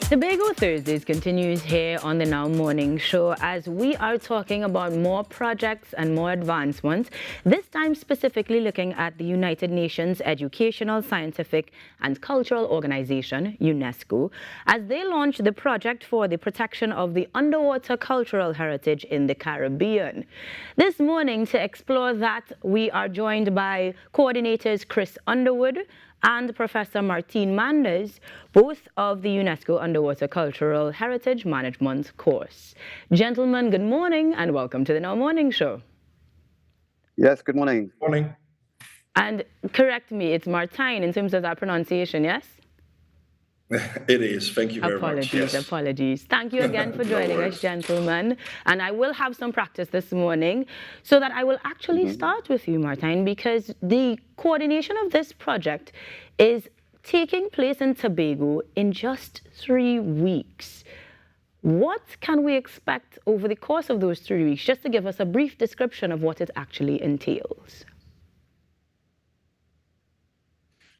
Tobago Thursdays continues here on the Now Morning Show as we are talking about more projects and more advancements, this time specifically looking at the United Nations Educational, Scientific and Cultural Organization, UNESCO, as they launch the project for the protection of the underwater cultural heritage in the Caribbean. This morning, to explore that, we are joined by coordinators Chris Underwood and Professor Martijn Manders, both of the UNESCO Underwater Cultural Heritage Management course. Gentlemen, good morning and welcome to the Now Morning Show. Yes, good morning. Morning. And correct me, it's Martijn in terms of that pronunciation, yes? It is. Thank you very much. Yes. Apologies. Thank you again for joining us, gentlemen. And I will have some practice this morning so that I will actually start with you, Martijn, because the coordination of this project is taking place in Tobago in just 3 weeks. What can we expect over the course of those 3 weeks, just to give us a brief description of what it actually entails?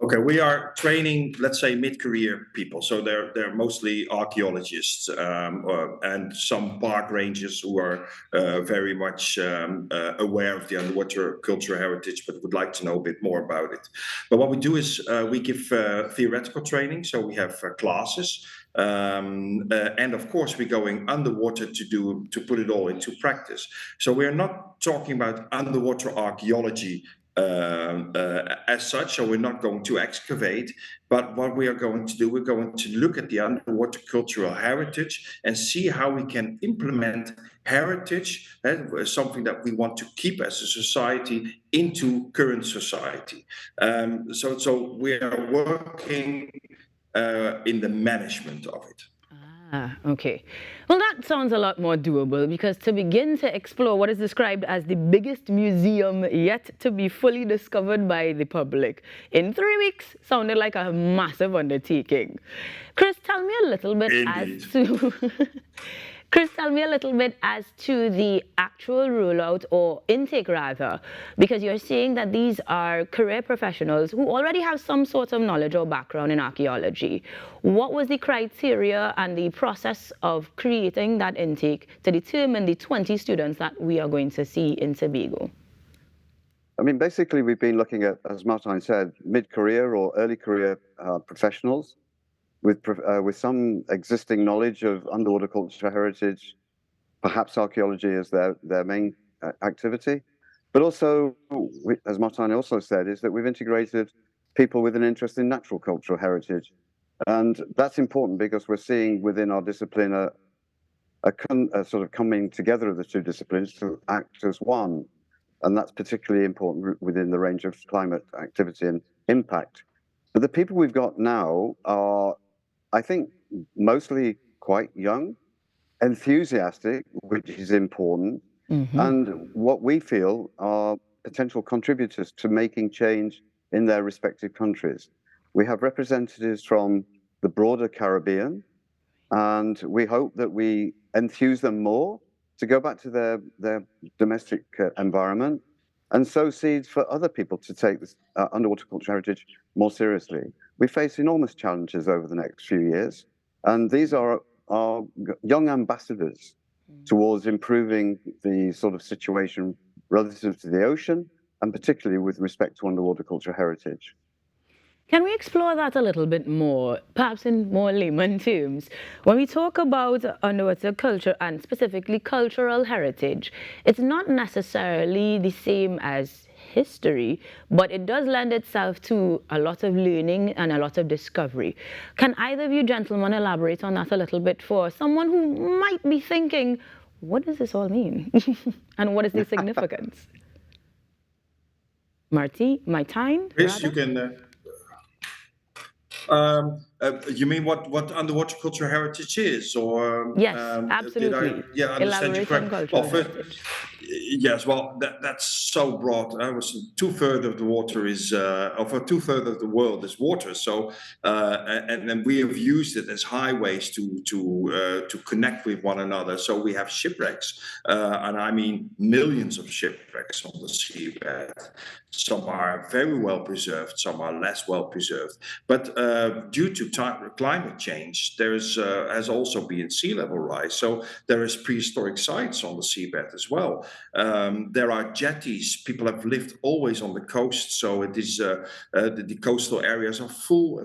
Okay, we are training, let's say, mid-career people. So they're mostly archaeologists and some park rangers who are very much aware of the underwater cultural heritage, but would like to know a bit more about it. But what we do is we give theoretical training. So we have classes. And of course, we're going underwater to put it all into practice. So we're not talking about underwater archaeology as such, so we're not going to excavate, but what we are going to do, we're going to look at the underwater cultural heritage and see how we can implement heritage, something that we want to keep as a society, into current society. So we are working in the management of it. Okay. Well, that sounds a lot more doable, because to begin to explore what is described as the biggest museum yet to be fully discovered by the public in 3 weeks sounded like a massive undertaking. Chris, tell me a little bit as to the actual rollout, or intake rather, because you're saying that these are career professionals who already have some sort of knowledge or background in archaeology. What was the criteria and the process of creating that intake to determine the 20 students that we are going to see in Tobago? I mean, basically, we've been looking at, as Martijn said, mid-career or early career professionals with some existing knowledge of underwater cultural heritage, perhaps archaeology as their main activity. But also, as Martijn also said, is that we've integrated people with an interest in natural cultural heritage. And that's important because we're seeing within our discipline a sort of coming together of the two disciplines to act as one. And that's particularly important within the range of climate activity and impact. But the people we've got now are, I think, mostly quite young, enthusiastic, which is important, and what we feel are potential contributors to making change in their respective countries. We have representatives from the broader Caribbean, and we hope that we enthuse them more to go back to their domestic environment and sow seeds for other people to take this underwater cultural heritage more seriously. We face enormous challenges over the next few years, and these are our young ambassadors towards improving the sort of situation relative to the ocean, and particularly with respect to underwater cultural heritage. Can we explore that a little bit more, perhaps in more layman terms? When we talk about underwater culture and specifically cultural heritage, it's not necessarily the same as history, but it does lend itself to a lot of learning and a lot of discovery. Can either of you gentlemen elaborate on that a little bit for someone who might be thinking, what does this all mean? And what is the significance? Martijn? Chris, you can... you mean what underwater cultural heritage is, or yes, absolutely. Did I understand you correctly? Well, Yes, well, that's so broad. I was 2/3 of the water is, or 2/3 of the world is water. So, and we have used it as highways to connect with one another. So we have shipwrecks, and I mean millions of shipwrecks on the seabed. Some are very well preserved, some are less well preserved. But due to climate change, there's has also been sea level rise. So there is prehistoric sites on the seabed as well. There are jetties. People have lived always on the coast, so it is the coastal areas are full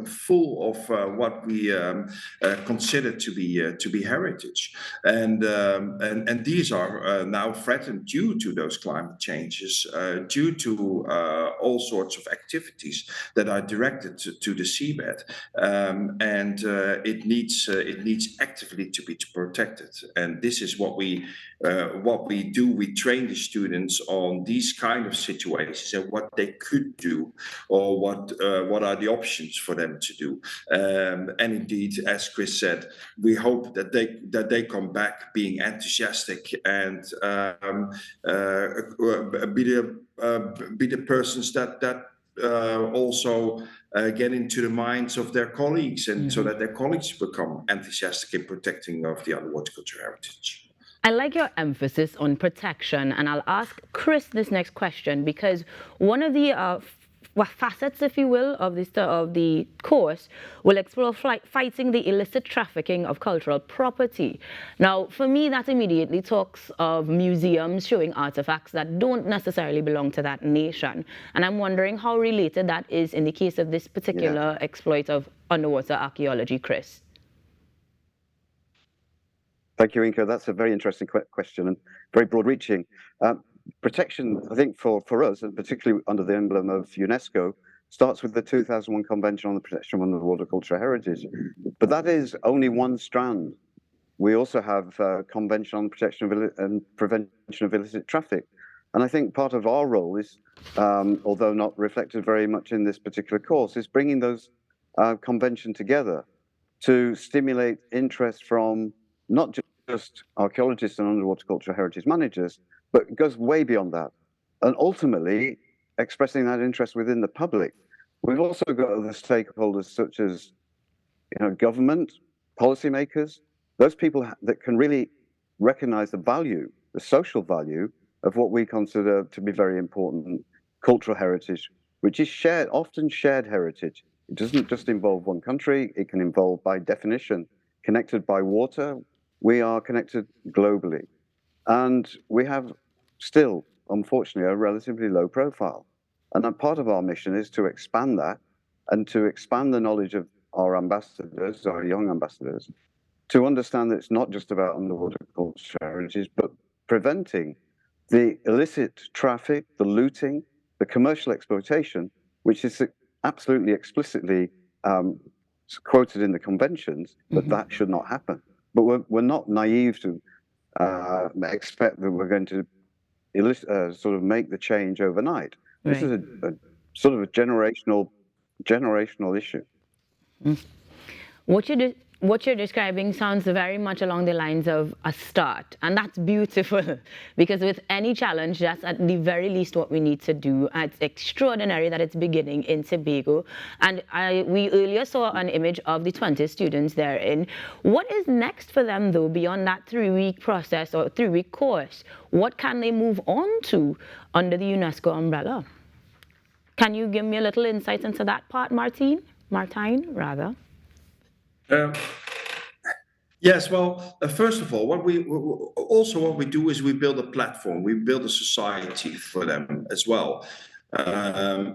of what we consider to be heritage, and these are now threatened due to those climate changes, due to all sorts of activities that are directed to the seabed, and it needs actively to be protected. And this is what we do. We train the students on these kind of situations and what they could do, or what are the options for them to do. And indeed, as Chris said, we hope that they come back being enthusiastic and be the persons that also get into the minds of their colleagues, and so that their colleagues become enthusiastic in protecting of the underwater cultural heritage. I like your emphasis on protection, and I'll ask Chris this next question, because one of the facets, if you will, of the course will explore fighting the illicit trafficking of cultural property. Now, for me, that immediately talks of museums showing artifacts that don't necessarily belong to that nation. And I'm wondering how related that is in the case of this particular exploit of underwater archaeology, Chris. Thank you, Inka. That's a very interesting question and very broad-reaching. Protection, I think, for us, and particularly under the emblem of UNESCO, starts with the 2001 Convention on the Protection of Underwater Cultural Heritage. But that is only one strand. We also have a Convention on Protection of and Prevention of Illicit Traffic. And I think part of our role is, although not reflected very much in this particular course, is bringing those convention together to stimulate interest from not just archaeologists and underwater cultural heritage managers, but it goes way beyond that. And ultimately, expressing that interest within the public. We've also got other stakeholders such as government, policymakers, those people that can really recognize the value, the social value of what we consider to be very important cultural heritage, which is often shared heritage. It doesn't just involve one country, it can involve, by definition, connected by water. We are connected globally. And we have still, unfortunately, a relatively low profile. And a part of our mission is to expand that and to expand the knowledge of our ambassadors, our young ambassadors, to understand that it's not just about underwater cultural heritage, but preventing the illicit traffic, the looting, the commercial exploitation, which is absolutely explicitly quoted in the conventions, but that should not happen. But we're not naive to expect that we're going to sort of make the change overnight. Right. This is a sort of a generational issue. What you're describing sounds very much along the lines of a start, and that's beautiful, because with any challenge, that's at the very least what we need to do. It's extraordinary that it's beginning in Tobago, and we earlier saw an image of the 20 students therein. What is next for them, though, beyond that 3-week process or 3-week course? What can they move on to under the UNESCO umbrella? Can you give me a little insight into that part, Martijn, rather? Yes, well, first of all, what we do is we build a platform, we build a society for them as well.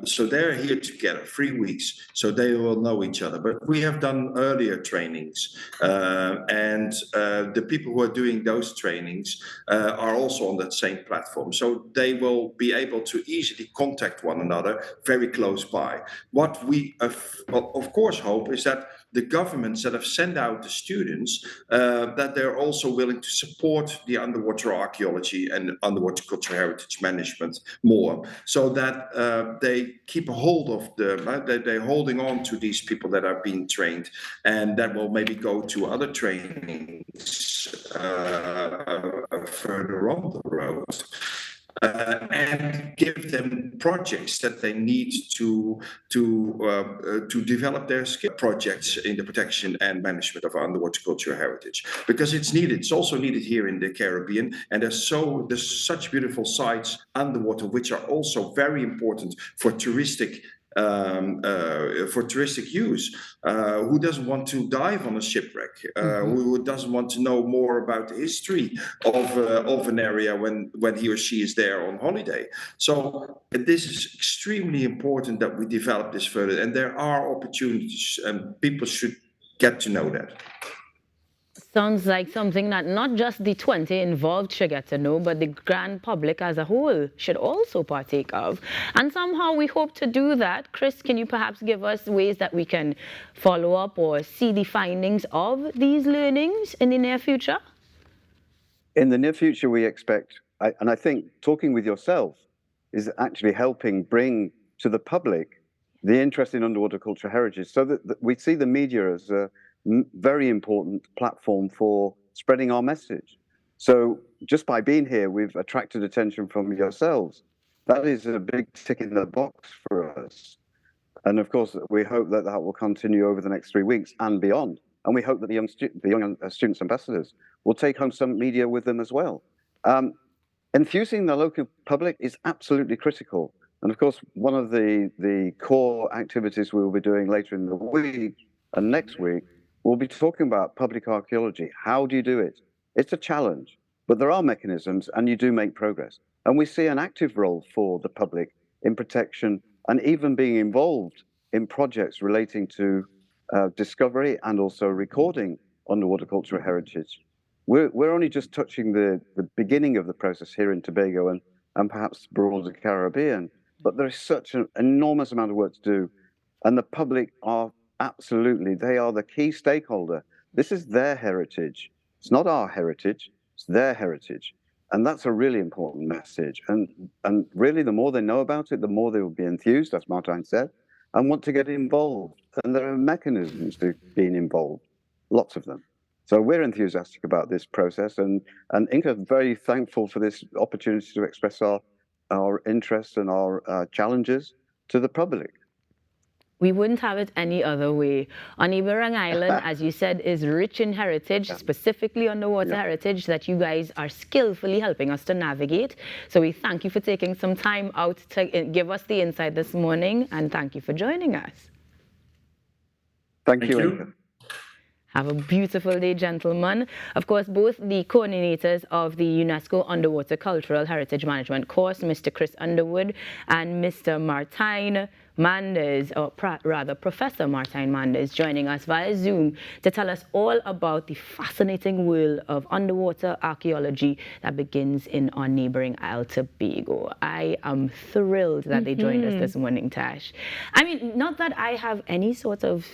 So they're here together 3 weeks, so they will know each other. But we have done earlier trainings, and the people who are doing those trainings are also on that same platform. So they will be able to easily contact one another very close by. What we, of course, hope is that the governments that have sent out the students, that they're also willing to support the underwater archaeology and underwater cultural heritage management more, so that they keep a hold of they're holding on to these people that are being trained, and that will maybe go to other trainings further on the road. and give them projects that they need to develop their skill projects in the protection and management of underwater cultural heritage, because it's needed. It's also needed here in the Caribbean, and there's such beautiful sites underwater which are also very important for touristic use. Who doesn't want to dive on a shipwreck? Who doesn't want to know more about the history of an area when he or she is there on holiday? So this is extremely important that we develop this further, and there are opportunities, and people should get to know that. Sounds like something that not just the 20 involved should get to know, but the grand public as a whole should also partake of. And somehow we hope to do that. Chris, can you perhaps give us ways that we can follow up or see the findings of these learnings in the near future? In the near future, we expect, and I think talking with yourself is actually helping bring to the public the interest in underwater cultural heritage, so that we see the media as a very important platform for spreading our message. So just by being here, we've attracted attention from yourselves. That is a big tick in the box for us. And of course, we hope that that will continue over the next 3 weeks and beyond. And we hope that the young students ambassadors will take home some media with them as well. Infusing the local public is absolutely critical. And of course, one of the core activities we will be doing later in the week and next week, we'll be talking about public archaeology. How do you do it? It's a challenge, but there are mechanisms and you do make progress. And we see an active role for the public in protection and even being involved in projects relating to discovery and also recording underwater cultural heritage. We're only just touching the beginning of the process here in Tobago and perhaps broader Caribbean, but there is such an enormous amount of work to do. And the public are absolutely, they are the key stakeholder. This is their heritage. It's not our heritage, it's their heritage. And that's a really important message. And really, the more they know about it, the more they will be enthused, as Martijn said, and want to get involved. And there are mechanisms to being involved, lots of them. So we're enthusiastic about this process. And Inka, very thankful for this opportunity to express our interests and our challenges to the public. We wouldn't have it any other way. Oniberang Island, as you said, is rich in heritage, specifically underwater heritage that you guys are skillfully helping us to navigate. So we thank you for taking some time out to give us the insight this morning, and thank you for joining us. Thank you, Inka. Have a beautiful day, gentlemen. Of course, both the coordinators of the UNESCO Underwater Cultural Heritage Management course, Mr. Chris Underwood and Mr. Martijn Manders, or rather Professor Martijn Manders, joining us via Zoom to tell us all about the fascinating world of underwater archaeology that begins in our neighboring Isle Tobago. I am thrilled that they joined us this morning, Tash. I mean, not that I have any sort of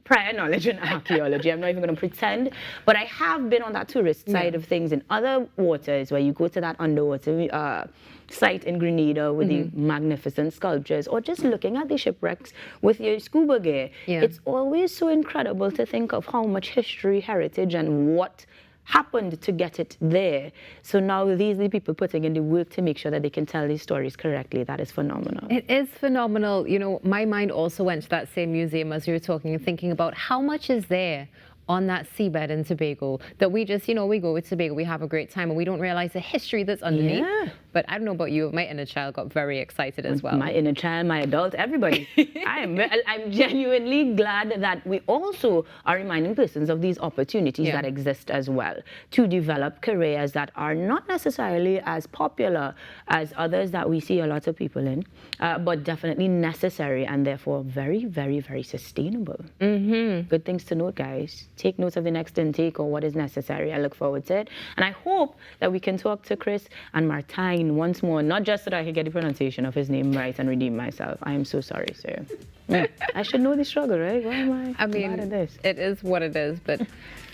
prior knowledge in archaeology. I'm not even going to pretend, but I have been on that tourist side of things in other waters where you go to that underwater site in Grenada with the magnificent sculptures, or just looking at the shipwrecks with your scuba gear. It's always so incredible to think of how much history, heritage, and what happened to get it there. So now these are the people putting in the work to make sure that they can tell these stories correctly. That is phenomenal. It is phenomenal. You know, my mind also went to that same museum as you were talking and thinking about how much is there on that seabed in Tobago that we just, you know, we go with Tobago, we have a great time, and we don't realize the history that's underneath. But I don't know about you, my inner child got very excited as well. My inner child, my adult, everybody. I'm genuinely glad that we also are reminding persons of these opportunities that exist as well to develop careers that are not necessarily as popular as others that we see a lot of people in, but definitely necessary and therefore very, very, very sustainable. Good things to note, guys. Take note of the next intake or what is necessary. I look forward to it. And I hope that we can talk to Chris and Martijn once more, not just so that I can get the pronunciation of his name right and redeem myself. I am so sorry, sir. I should know the struggle, right? Why am I bad at this? It is what it is, but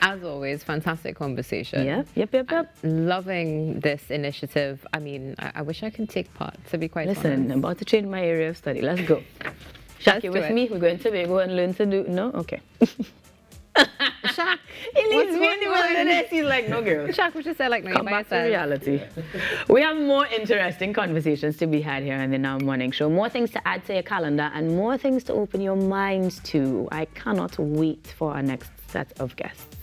as always, fantastic conversation. Yep. Loving this initiative. I mean, I wish I could take part, to be quite honest. Listen, I'm about to change my area of study. Let's go. Shaq, you with me? We're going to Tobago and learn to do... No? Okay. Shaq, He leaves me in the wilderness. He's like, no, girl. Shaq would just say, like, no, Come back to reality. We have more interesting conversations to be had here on the Now Morning Show. More things to add to your calendar and more things to open your minds to. I cannot wait for our next set of guests.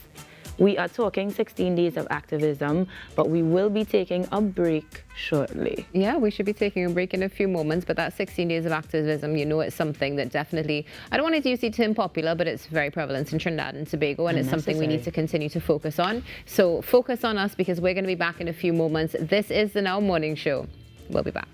We are talking 16 days of activism, but we will be taking a break shortly. Yeah, we should be taking a break in a few moments, but that 16 days of activism, you know, it's something that definitely, I don't want to use the term popular, but it's very prevalent in Trinidad and Tobago, and it's something we need to continue to focus on. So focus on us because we're going to be back in a few moments. This is the Now Morning Show. We'll be back.